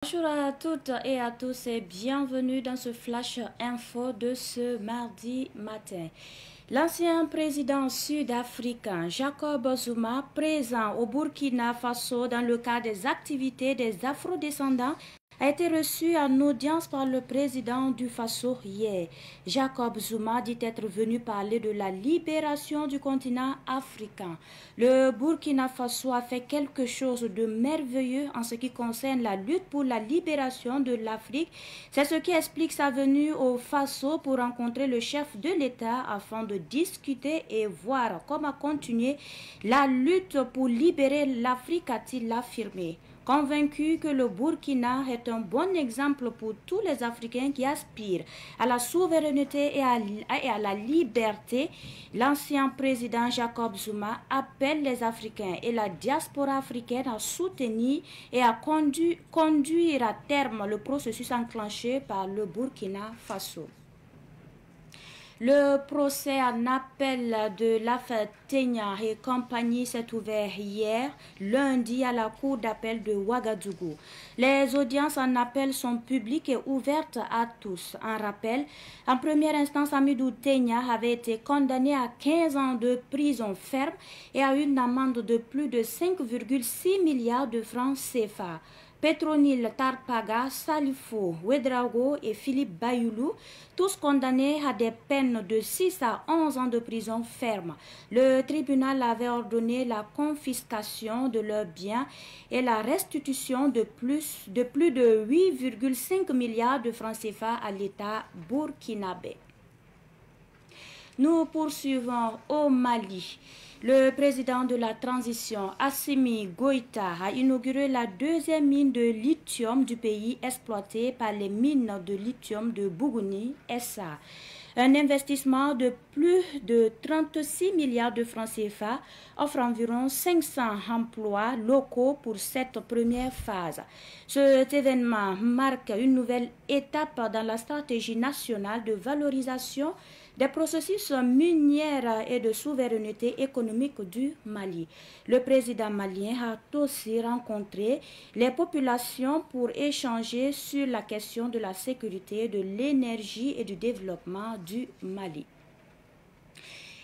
Bonjour à toutes et à tous et bienvenue dans ce flash info de ce mardi matin. L'ancien président sud-africain Jacob Zuma, présent au Burkina Faso dans le cadre des activités des afrodescendants, a été reçu en audience par le président du Faso hier. Jacob Zuma dit être venu parler de la libération du continent africain. Le Burkina Faso a fait quelque chose de merveilleux en ce qui concerne la lutte pour la libération de l'Afrique. C'est ce qui explique sa venue au Faso pour rencontrer le chef de l'État afin de discuter et voir comment continuer la lutte pour libérer l'Afrique, a-t-il affirmé. Convaincu que le Burkina est un bon exemple pour tous les Africains qui aspirent à la souveraineté et à la liberté, l'ancien président Jacob Zuma appelle les Africains et la diaspora africaine à soutenir et à conduire à terme le processus enclenché par le Burkina Faso. Le procès en appel de l'affaire Ténia et compagnie s'est ouvert hier, lundi, à la cour d'appel de Ouagadougou. Les audiences en appel sont publiques et ouvertes à tous. En rappel, en première instance, Amidou Ténia avait été condamné à 15 ans de prison ferme et à une amende de plus de 5,6 milliards de francs CFA. Petronil Tarpaga, Salifou Ouedraogo et Philippe Bayoulou, tous condamnés à des peines de 6 à 11 ans de prison ferme. Le tribunal avait ordonné la confiscation de leurs biens et la restitution de plus de 8,5 milliards de francs CFA à l'État burkinabé. Nous poursuivons au Mali. Le président de la transition, Assimi Goïta, a inauguré la deuxième mine de lithium du pays exploitée par les mines de lithium de Bougouni, SA. Un investissement de plus de 36 milliards de francs CFA offre environ 500 emplois locaux pour cette première phase. Cet événement marque une nouvelle étape dans la stratégie nationale de valorisation des processus miniers et de souveraineté économique du Mali. Le président malien a aussi rencontré les populations pour échanger sur la question de la sécurité, de l'énergie et du développement du Mali.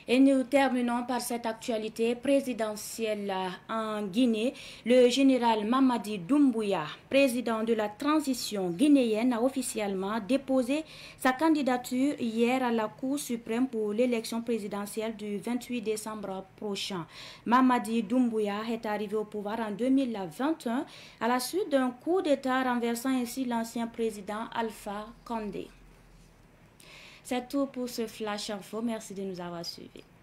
Et nous terminons par cette actualité présidentielle en Guinée. Le général Mamadi Doumbouya, président de la transition guinéenne, a officiellement déposé sa candidature hier à la Cour suprême pour l'élection présidentielle du 28 décembre prochain. Mamadi Doumbouya est arrivé au pouvoir en 2021 à la suite d'un coup d'État renversant ainsi l'ancien président Alpha Condé. C'est tout pour ce Flash Info. Merci de nous avoir suivis.